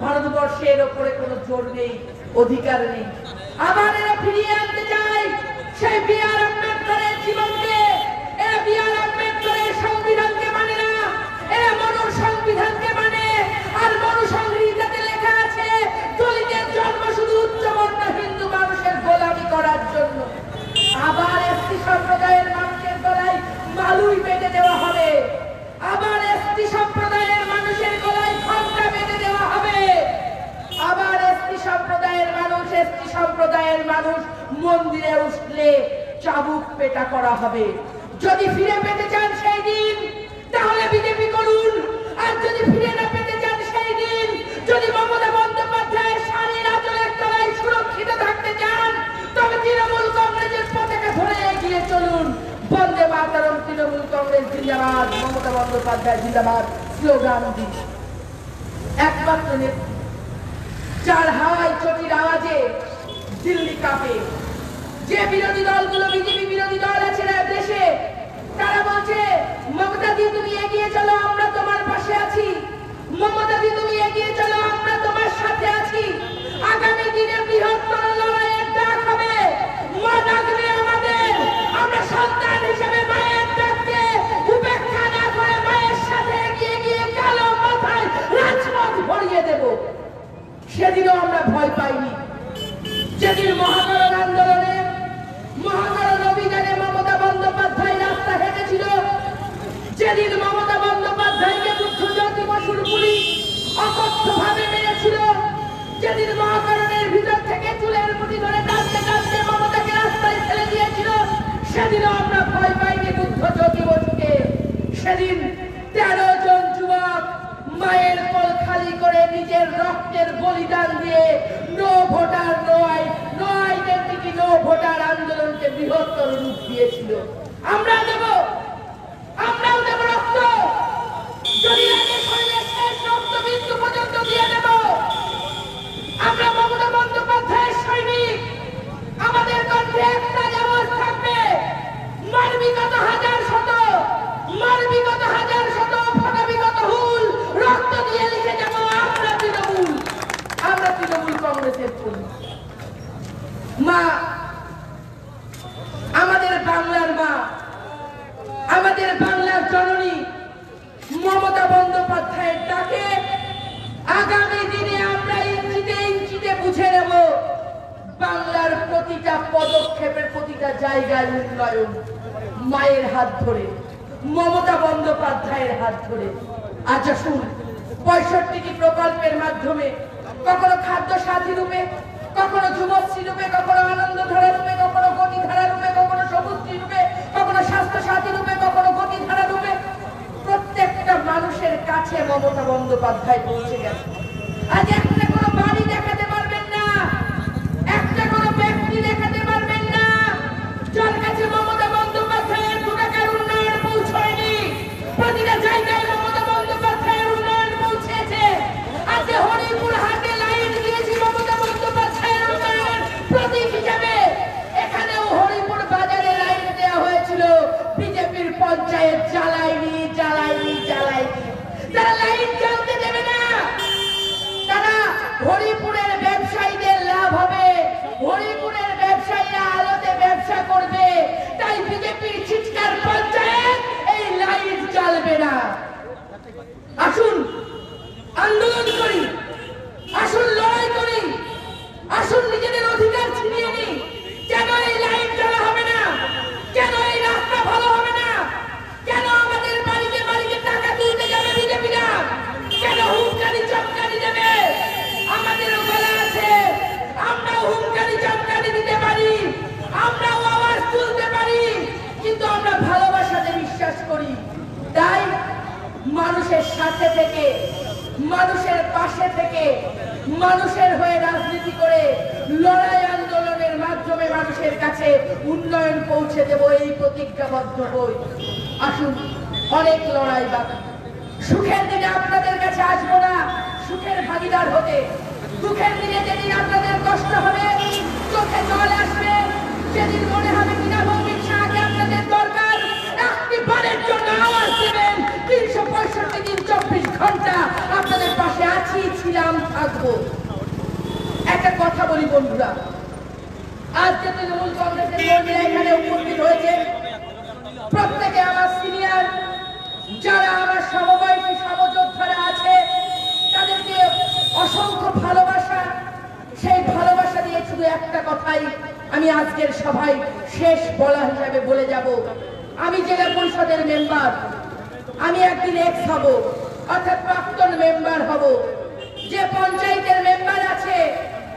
Speaker 1: ভারতবর্ষের ওপরে কোনো জোর নেই, অধিকার নেই। আবার এরা ফিরিয়ে আনতে চায় সেই বি.আর. আম্বেদকরের জীবনকে। এরা বি.আর. আম্বেদকরের সংবিধানকে মানে না, এরা মনু সংবিধানকে মানে। আর মনু সংহিতাতে লেখা আছে দলিতের জন্ম শুধু উচ্চবর্ণ হিন্দু মানুষের গোলামি করার জন্য। আবার এসটি সম্প্রদায়ের মানুষের গলায় মালুই বেঁধে দেওয়া হবে, আবার এসটি সম্প্রদায়ের মানুষের গলায় ঘণ্টা বেঁধে দেওয়া হবে, আবার এসটি সম্প্রদায়ের মানুষ মন্দিরে উঠলে চাবুক পেটা করা হবে। যদি ফিরে পেতে চান সেই দিন, তাহলে বিজেপি করুন। আর যদি ফিরে না পেতে চান সেই দিন, যদি মমতা বন্দ্যোপাধ্যায়ের শাড়ির আঁচলের তলায় সুরক্ষিত থাকতে চান, তবে তৃণমূল কংগ্রেসের পতাকা ধরে এগিয়ে চলুন। বন্দে মাতরম, তৃণমূল কংগ্রেস জিন্দাবাদ, মমতা বন্দ্যোপাধ্যায় জিন্দাবাদ স্লোগান দিন। একমাত্র নেত্রী যার হাওয়ায় চটির আওয়াজে দিল্লি কাঁপে। যে বিরোধী দলগুলো বিজেপি বিরোধী দল আছে না দেশে, তারা বলছে মমতা দি তুমি এগিয়ে চলো, আমরা তোমার পাশে আছি। মমতা দি তুমি এগিয়ে চলো, আমরা তোমার সাথে আছি। আগামী দিনে বৃহত্তর লড়াইয়ের ডাক হবে, মা ডাকবে আমাদের। আমরা সন্তান হিসেবে মায়ের ডাককে উপেক্ষা না করে মায়ের সাথে এগিয়ে গিয়ে কালো মাথায় রাজপথ ভরিয়ে দেব। সেদিনও আমরা ভয় পাইনি। যেদিন মহাকরণ আন্দোলনে, মহাকরণ অভিযানে মমতা বন্দ্যোপাধ্যায় রাস্তা হেঁটেছিল, যেদিন মমতা বন্দ্যোপাধ্যায়কে বুদ্ধজ্যোতি বসুর পুলিশ অকথ্যভাবে মেরেছিল, যেদিন মহাকরণের ভিতর থেকে চুলের মুঠি ধরে টানতে টানতে মমতাকে রাস্তায় ফেলে দিয়েছিল, সেদিনও আমরা ভয় পাইনি বুদ্ধজ্যোতি বসুকে। সেদিন 13 জন যুবক মায়ের কোল খালি করে নিজের রক্তের বলিদান দিয়ে no voter no identity no voter আন্দোলনকে বৃহত্তর রূপ দিয়েছিল। আমরাও দেব রক্ত, যদি আগে শরীরের শেষ রক্তবিন্দু পর্যন্ত দিয়ে দেব। আমরা মমতা বন্দ্যোপাধ্যায়ের সৈনিক, আমাদের কণ্ঠে একটা আওয়াজ থাকবে। মানবিকতা হাজার শত, মানবিকতা হাজার শত, ফটাবিগত হুল রক্ত দিয়ে লিখে যাব আমরা তৃণমূল কংগ্রেসের কর্মী। মা, আমাদের বাংলার মা, আমাদের বাংলার জননী মমতা বন্দ্যোপাধ্যায়ের ডাকে আগামী দিনে আমরা ইঞ্চিতে ইঞ্চিতে বুঝে নেব বাংলার প্রতিটা পদক্ষেপের প্রতিটা জায়গায় উন্নয়ন মায়ের হাত ধরে, মমতা বন্দ্যোপাধ্যায়ের হাত ধরে। আজ আসুন 65টি প্রকল্পের মাধ্যমে, কখনো খাদ্য সাথী রূপে, কখনো যুবশ্রী রূপে, কখনো আনন্দধারা রূপে, কখনো গতিধারা রূপে, কখনো সবুজশ্রী রূপে, কখনো স্বাস্থ্য সাথী রূপে, কখনো গতিধারা রূপে প্রত্যেকটা মানুষের কাছে মমতা বন্দ্যোপাধ্যায় পৌঁছে গেছে। আজ একটা কোনো বাড়ি দেখাতে পারবেন না, একটা কোনো ব্যক্তি দেখাতে পারবেন না যার কাছে মমতা বন্দ্যোপাধ্যায়ের 2 টাকার উন্নয়ন পৌঁছয়নি। প্রতিটা জায়গায় মমতা বন্দ্যোপাধ্যায়ের উন্নয়ন পৌঁছেছে। আজ হরিপুর হাটে লাইন দিয়েছি মমতা বন্দ্যোপাধ্যায়ের উন্নয়ন প্রতীক হিসাবে, এখানেও হরিপুর বাজারে লাইন দেওয়া হয়েছিল। বিজেপির পঞ্চায়েত জ্বালায়নি। তারা লাইন জ্বালতে দেবে না। তারা হরিপুরের আসুন আন্দোলন করি, আসুন লড়াই করি, আসুন নিজেদের অধিকার ছিনিয়ে নিই। কেন এই লাইন চলা হবে না? কেন এই রাস্তা ভালো হবে না? কেন আমাদের বাড়িতে বাড়িতে টাকা তুলতে যাবে বিজেপিরা? কেন হুমকারি চমকারি দেবে? আমাদেরও গলা আছে, আমরাও হুমকারি চমকারি দিতে পারি, আমরাও আওয়াজ তুলতে পারি, কিন্তু আমরা ভালোবাসাতে বিশ্বাস করি। তাই মানুষের সাথে থেকে, মানুষের পাশে থেকে, মানুষের হয়ে রাজনীতি করে লড়াই আন্দোলনের মাধ্যমে মানুষের কাছে উন্নয়ন পৌঁছে দেব, এই প্রতিজ্ঞাবদ্ধ হই। আসুন, অনেক লড়াই বাকি। সুখের দিনে আপনাদের কাছে আসবো না সুখের ভাগিদার হতে। দুঃখের দিনে যেদিন আপনাদের কষ্ট হবে, চোখে জল আসবে, সেদিন মনে হবে কিনা ভৌমিক সাহাকে আপনাদের দরকার, একটি বারের জন্য আওয়াজ দেবেন। 365 দিন 24 ঘন্টা আপনাদের পাশে আছি, ছিলাম, থাকবো। একটা কথা বলি বন্ধুরা, আজকে তৃণমূল কংগ্রেসের কর্মীরা এখানে উপস্থিত হয়েছে, প্রত্যেকে আমার সিনিয়র, যারা আমার সমবয়সী সমযোদ্ধারা আছে, তাদেরকে অসংখ্য ভালোবাসা। সেই ভালোবাসা দিয়ে শুধু একটা কথাই আমি আজকের সভায় শেষ বলা হিসাবে বলে যাব। আমি জেলা পরিষদের মেম্বার, আমি একদিন এক্স হব, অর্থাৎ প্রাক্তন মেম্বার হব। যে পঞ্চায়েতের মেম্বার আছে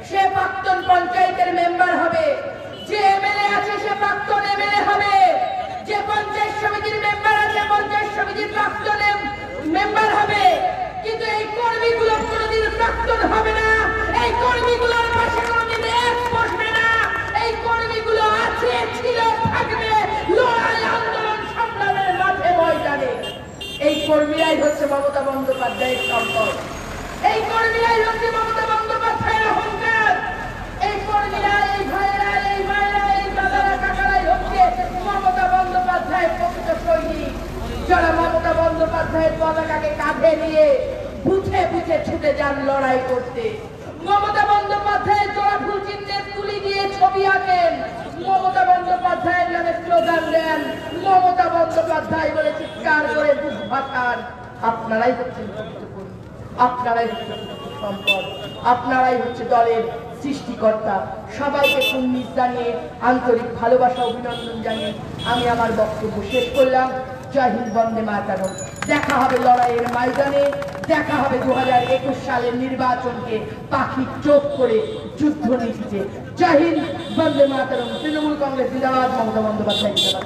Speaker 1: সে প্রাক্তন পঞ্চায়েতের মেম্বার হবে, যে এমএলএ আছে সে প্রাক্তন এমএলএ হবে, যে পঞ্চায়েত সমিতির মেম্বার আছে পঞ্চায়েত সমিতির প্রাক্তন মেম্বার হবে। কিন্তু এই কর্মীগুলো কোনোদিন প্রাক্তন হবে না, এই কর্মীগুলোর পাশে কোনোদিন এক্স বসবে না। এই কর্মীগুলো আছে, ছিল, থাকবে লড়াই আন্দোলন সংগ্রামের মাঠে ময়দানে। এই কর্মীরাই হচ্ছে মমতা বন্দ্যোপাধ্যায়ের সম্পদ, এই কর্মীরাই হচ্ছে মমতা বন্দ্যোপাধ্যায়ের অহংকার। এই কর্মীরা, এই ভাইয়েরা, এই মায়েরা, এই দাদারা, কাকারাই হচ্ছে মমতা বন্দ্যোপাধ্যায়ের প্রকৃত সৈনিক, যারা মমতা বন্দ্যোপাধ্যায়ের পতাকাকে কাঁধে নিয়ে বুঝে বুঝে ছুটে যান লড়াই করতে। মমতা বন্দ্যোপাধ্যায়ের জোড়া ফুল চিহ্নের তুলি দিয়ে ছবি আঁকেন, মমতা বন্দ্যোপাধ্যায়ের নামে স্লোগান দেন, মমতা বন্দ্যোপাধ্যায় বলে চিৎকার করে বুক ভাসান। আপনারাই হচ্ছেন আপনারাই হচ্ছে সম্পদ, আপনারাই হচ্ছে দলের সৃষ্টিকর্তা। সবাইকে কুর্নিশ জানিয়ে, আন্তরিক ভালোবাসা অভিনন্দন জানিয়ে আমি আমার বক্তব্য শেষ করলাম। জয় হিন্দ, বন্দে মাতরম। দেখা হবে লড়াইয়ের ময়দানে, দেখা হবে 2021 সালের নির্বাচনকে পাখির চোখ করে যুদ্ধ নীতিতে। জয় হিন্দ, বন্দে মাতরম। তৃণমূল কংগ্রেস জিন্দাবাদ, মমতা বন্দ্যোপাধ্যায় জিন্দাবাদ।